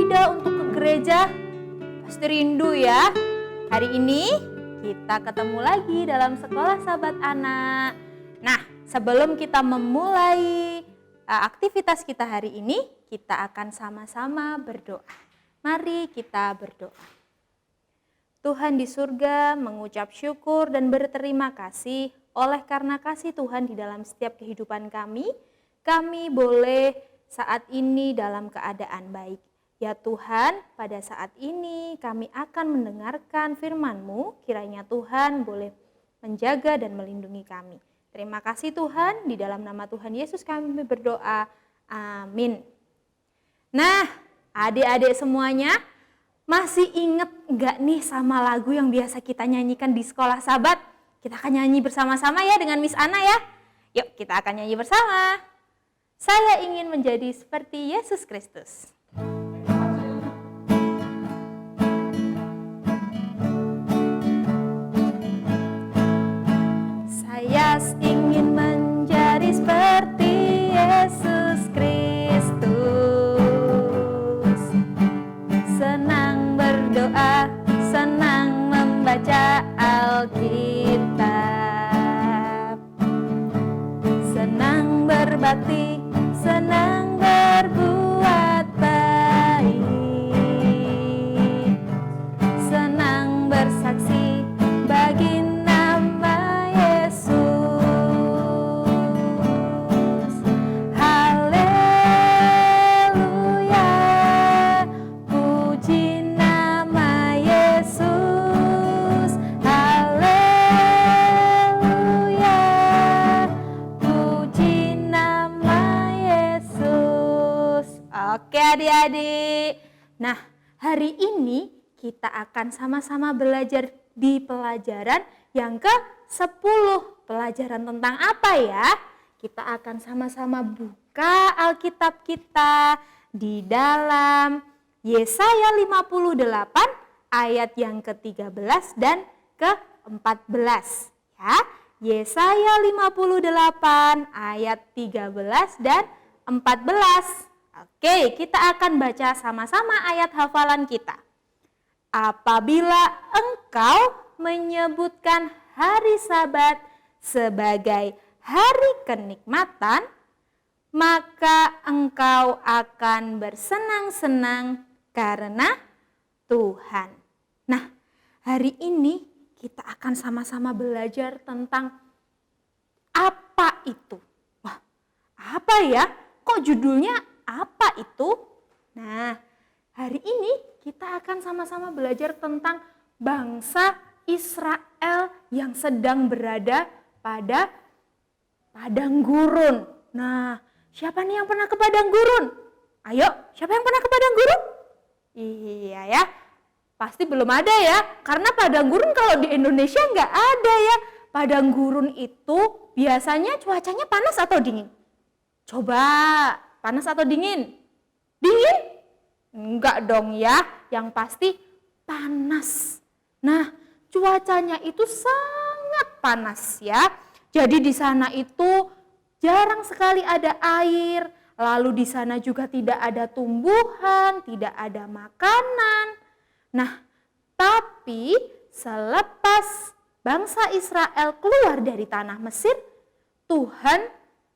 tidak untuk ke gereja? Pasti rindu ya. Hari ini kita ketemu lagi dalam Sekolah Sahabat Anak. Nah, sebelum kita memulai aktivitas kita hari ini, kita akan sama-sama berdoa. Mari kita berdoa. Tuhan di surga mengucap syukur dan berterima kasih oleh karena kasih Tuhan di dalam setiap kehidupan kami boleh saat ini dalam keadaan baik. Ya Tuhan, pada saat ini kami akan mendengarkan firman-Mu, kiranya Tuhan boleh menjaga dan melindungi kami. Terima kasih Tuhan, di dalam nama Tuhan Yesus kami berdoa, amin. Nah, adik-adik semuanya, masih ingat enggak nih sama lagu yang biasa kita nyanyikan di Sekolah Sahabat? Kita akan nyanyi bersama-sama ya dengan Miss Ana ya. Yuk kita akan nyanyi bersama. Saya ingin menjadi seperti Yesus Kristus. Saya ingin menjadi seperti Yesus Kristus. Senang berdoa, senang membaca Alkitab. Senang berbakti, senang berbuat baik. Senang bersaksi bagi nama Yesus. Haleluya, puji nama Yesus. Haleluya, puji nama Yesus. Oke adik-adik. Nah, hari ini kita akan sama-sama belajar di pelajaran yang ke-10. Pelajaran tentang apa ya? Kita akan sama-sama buka Alkitab kita di dalam Yesaya 58 ayat yang ke-13 dan ke-14. Ya, Yesaya 58 ayat 13 dan 14. Oke, kita akan baca sama-sama ayat hafalan kita. Apabila engkau menyebutkan hari Sabat sebagai hari kenikmatan, maka engkau akan bersenang-senang karena Tuhan. Nah, hari ini kita akan sama-sama belajar tentang apa itu. Wah, apa ya? Kok judulnya apa itu? Nah, hari ini kita akan sama-sama belajar tentang bangsa Israel yang sedang berada pada padang gurun. Nah, siapa nih yang pernah ke padang gurun? Ayo, siapa yang pernah ke padang gurun? Iya ya, pasti belum ada ya. Karena padang gurun kalau di Indonesia nggak ada ya. Padang gurun itu biasanya cuacanya panas atau dingin? Coba, panas atau dingin? Dingin? Enggak dong ya, yang pasti panas. Nah, cuacanya itu sangat panas ya. Jadi di sana itu jarang sekali ada air, lalu di sana juga tidak ada tumbuhan, tidak ada makanan. Nah, tapi selepas bangsa Israel keluar dari tanah Mesir, Tuhan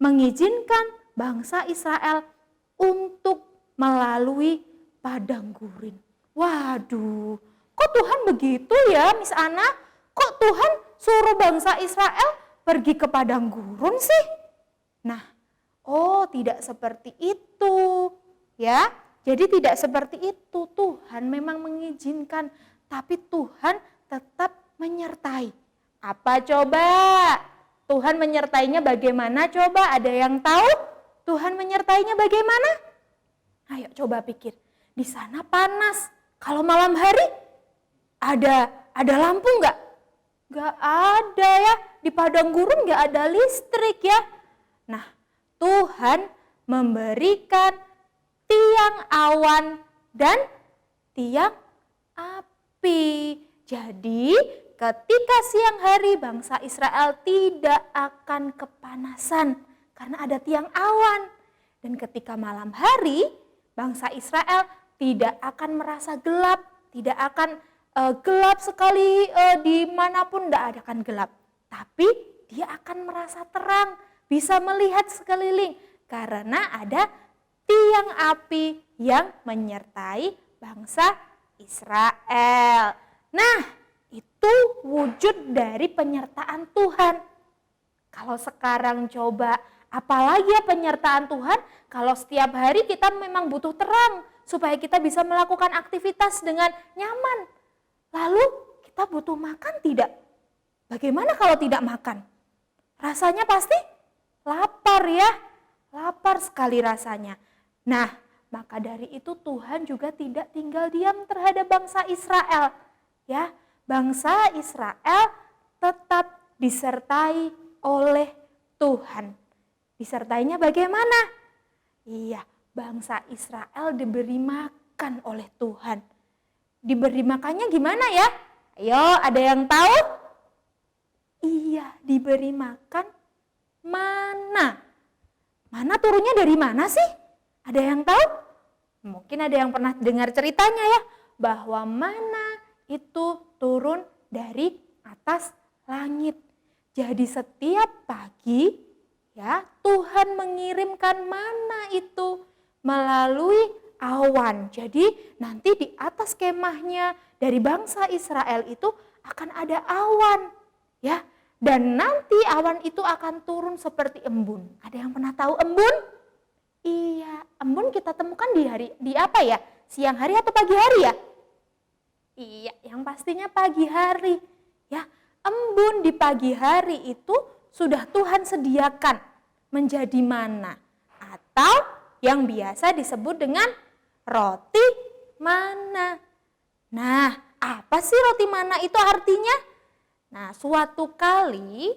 mengizinkan bangsa Israel untuk melalui padang gurun. Waduh, kok Tuhan begitu ya Miss Ana? Kok Tuhan suruh bangsa Israel pergi ke padang gurun sih? Nah, tidak seperti itu ya. Jadi tidak seperti itu. Tuhan memang mengizinkan, tapi Tuhan tetap menyertai. Apa coba? Tuhan menyertainya bagaimana coba? Ada yang tahu Tuhan menyertainya bagaimana? Ayo coba pikir. Di sana panas. Kalau malam hari ada lampu nggak? Nggak ada ya. Di padang gurun nggak ada listrik ya. Nah, Tuhan memberikan tiang awan dan tiang api. Jadi ketika siang hari bangsa Israel tidak akan kepanasan karena ada tiang awan. Dan ketika malam hari bangsa Israel tidak akan merasa gelap, tidak akan gelap sekali dimanapun tidak akan gelap. Tapi dia akan merasa terang, bisa melihat sekeliling karena ada tiang api yang menyertai bangsa Israel. Nah, itu wujud dari penyertaan Tuhan. Kalau sekarang coba, apalagi ya penyertaan Tuhan, kalau setiap hari kita memang butuh terang supaya kita bisa melakukan aktivitas dengan nyaman. Lalu kita butuh makan tidak? Bagaimana kalau tidak makan? Rasanya pasti lapar ya, lapar sekali rasanya. Nah, maka dari itu Tuhan juga tidak tinggal diam terhadap bangsa Israel. Ya, bangsa Israel tetap disertai oleh Tuhan. Disertainya bagaimana? Iya, bangsa Israel diberi makan oleh Tuhan. Diberi makannya gimana ya? Ayo, ada yang tahu? Iya, diberi makan mana. Mana turunnya dari mana sih? Ada yang tahu? Mungkin ada yang pernah dengar ceritanya ya, bahwa mana itu turun dari atas langit. Jadi setiap pagi ya Tuhan mengirimkan mana itu melalui awan. Jadi nanti di atas kemahnya dari bangsa Israel itu akan ada awan ya. Dan nanti awan itu akan turun seperti embun. Ada yang pernah tahu embun? Iya, embun kita temukan di apa ya? Siang hari atau pagi hari ya? Iya, yang pastinya pagi hari. Ya, embun di pagi hari itu sudah Tuhan sediakan menjadi mana atau yang biasa disebut dengan roti mana. Nah, apa sih roti mana itu artinya? Nah, suatu kali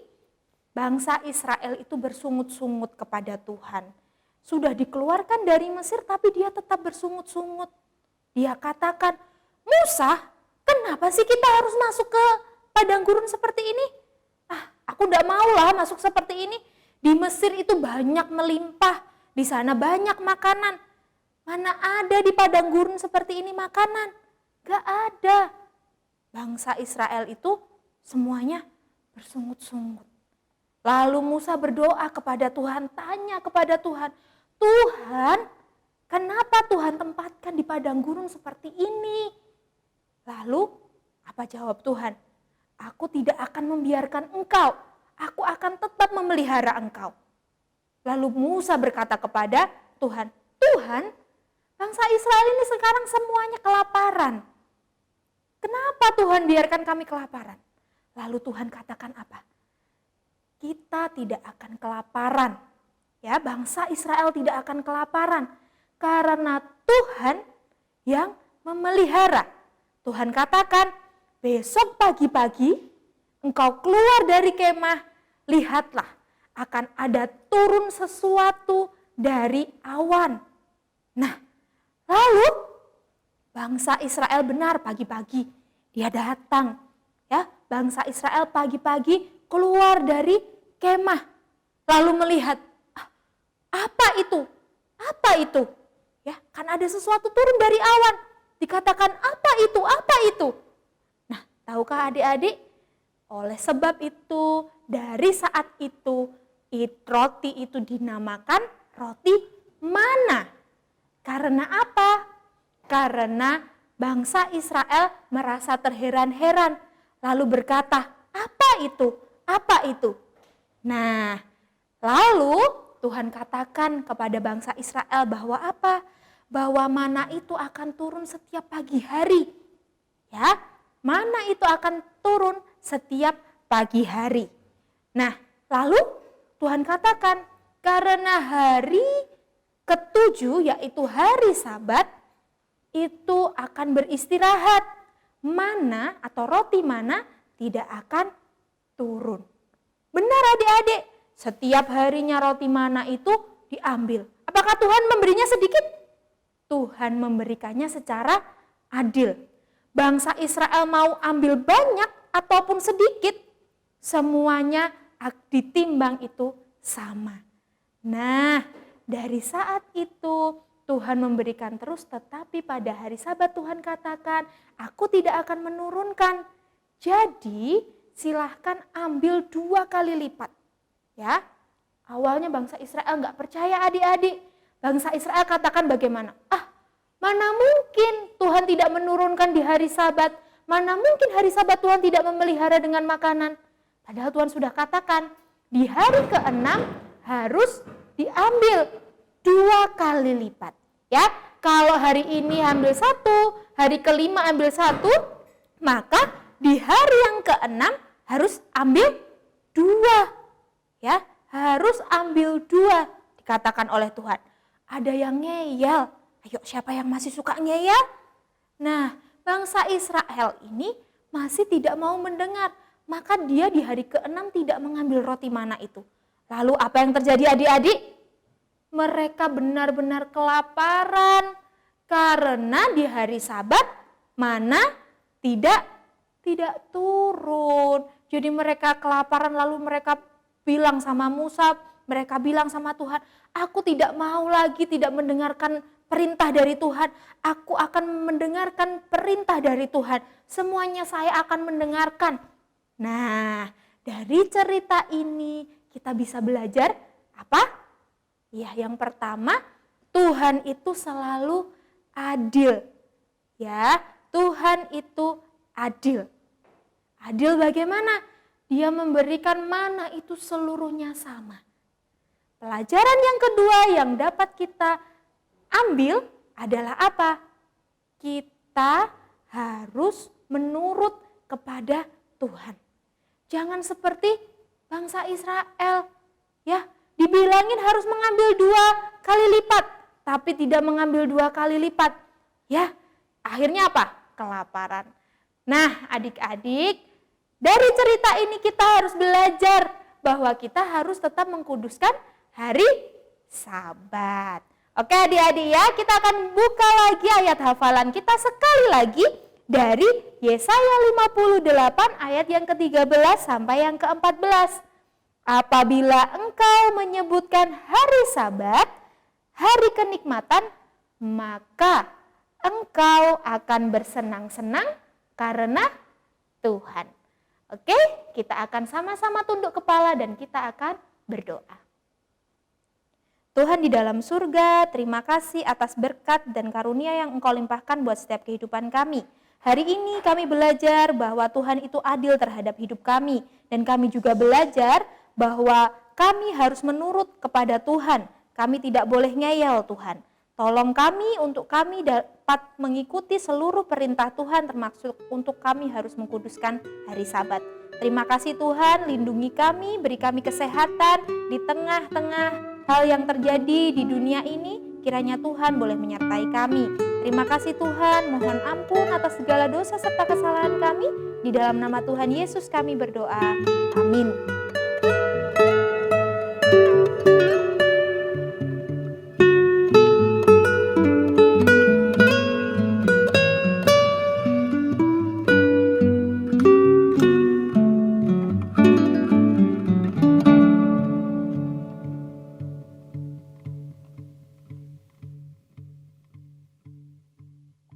bangsa Israel itu bersungut-sungut kepada Tuhan. Sudah dikeluarkan dari Mesir tapi dia tetap bersungut-sungut. Dia katakan, Musa, kenapa sih kita harus masuk ke padang gurun seperti ini? Aku tidak maulah masuk seperti ini. Di Mesir itu banyak melimpah, di sana banyak makanan. Mana ada di padang gurun seperti ini makanan? Gak ada. Bangsa Israel itu semuanya bersungut-sungut. Lalu Musa berdoa kepada Tuhan, tanya kepada Tuhan, Tuhan, kenapa Tuhan tempatkan di padang gurun seperti ini? Lalu apa jawab Tuhan? Aku tidak akan membiarkan engkau, aku akan tetap memelihara engkau. Lalu Musa berkata kepada Tuhan, Tuhan, bangsa Israel ini sekarang semuanya kelaparan. Kenapa Tuhan biarkan kami kelaparan? Lalu Tuhan katakan apa? Kita tidak akan kelaparan. Ya, bangsa Israel tidak akan kelaparan karena Tuhan yang memelihara. Tuhan katakan, besok pagi-pagi engkau keluar dari kemah, lihatlah akan ada turun sesuatu dari awan. Nah, lalu bangsa Israel benar pagi-pagi dia datang. Ya, bangsa Israel pagi-pagi keluar dari kemah. Lalu melihat, apa itu? Apa itu? Ya, kan ada sesuatu turun dari awan. Dikatakan apa itu? Apa itu? Nah, tahukah adik-adik? Oleh sebab itu, dari saat itu, roti itu dinamakan roti mana. Karena apa? Karena bangsa Israel merasa terheran-heran. Lalu berkata, apa itu? Apa itu? Nah, lalu Tuhan katakan kepada bangsa Israel bahwa apa? Bahwa mana itu akan turun setiap pagi hari. Ya, mana itu akan turun setiap pagi hari. Nah, lalu Tuhan katakan, karena hari ketujuh yaitu hari Sabat, itu akan beristirahat. Mana atau roti mana tidak akan turun. Benar adik-adik, setiap harinya roti mana itu diambil. Apakah Tuhan memberinya sedikit? Tuhan memberikannya secara adil. Bangsa Israel mau ambil banyak ataupun sedikit, semuanya ditimbang itu sama. Nah, dari saat itu Tuhan memberikan terus, tetapi pada hari Sabat Tuhan katakan, aku tidak akan menurunkan. Jadi silahkan ambil 2 kali lipat. Ya, awalnya bangsa Israel nggak percaya adik-adik. Bangsa Israel katakan bagaimana? Mana mungkin Tuhan tidak menurunkan di hari Sabat? Mana mungkin hari Sabat Tuhan tidak memelihara dengan makanan? Padahal Tuhan sudah katakan, di hari ke-6 harus diambil 2 kali lipat. Ya, kalau hari ini ambil 1, hari ke-5 ambil 1, maka di hari yang ke-6 harus ambil 2. Ya, harus ambil 2, dikatakan oleh Tuhan. Ada yang ngeyel. Ayo, siapa yang masih suka ngeyel? Nah, bangsa Israel ini masih tidak mau mendengar. Maka dia di hari ke-6 tidak mengambil roti mana itu. Lalu apa yang terjadi adik-adik? Mereka benar-benar kelaparan karena di hari Sabat mana tidak turun. Jadi mereka kelaparan, lalu mereka bilang sama Musa, mereka bilang sama Tuhan, aku tidak mau lagi tidak mendengarkan perintah dari Tuhan. Aku akan mendengarkan perintah dari Tuhan. Semuanya saya akan mendengarkan. Nah, dari cerita ini kita bisa belajar apa? Ya, yang pertama, Tuhan itu selalu adil. Ya, Tuhan itu adil. Adil bagaimana? Dia memberikan mana itu seluruhnya sama. Pelajaran yang kedua yang dapat kita ambil adalah apa? Kita harus menurut kepada Tuhan. Jangan seperti bangsa Israel, ya. Dibilangin harus mengambil 2 kali lipat, tapi tidak mengambil 2 kali lipat. Ya, akhirnya apa? Kelaparan. Nah, adik-adik, dari cerita ini kita harus belajar bahwa kita harus tetap mengkuduskan hari Sabat. Oke adik-adik ya, kita akan buka lagi ayat hafalan kita sekali lagi dari Yesaya 58 ayat yang ke-13 sampai yang ke-14. Apabila engkau menyebutkan hari Sabat, hari kenikmatan, maka engkau akan bersenang-senang karena Tuhan. Oke, kita akan sama-sama tunduk kepala dan kita akan berdoa. Tuhan di dalam surga, terima kasih atas berkat dan karunia yang Engkau limpahkan buat setiap kehidupan kami. Hari ini kami belajar bahwa Tuhan itu adil terhadap hidup kami. Dan kami juga belajar bahwa kami harus menurut kepada Tuhan. Kami tidak boleh ngeyel Tuhan. Tolong kami untuk kami dapat mengikuti seluruh perintah Tuhan, termasuk untuk kami harus mengkuduskan hari Sabat. Terima kasih Tuhan, lindungi kami, beri kami kesehatan di tengah-tengah hal yang terjadi di dunia ini. Kiranya Tuhan boleh menyertai kami. Terima kasih Tuhan, mohon ampun atas segala dosa serta kesalahan kami. Di dalam nama Tuhan Yesus kami berdoa. Amin.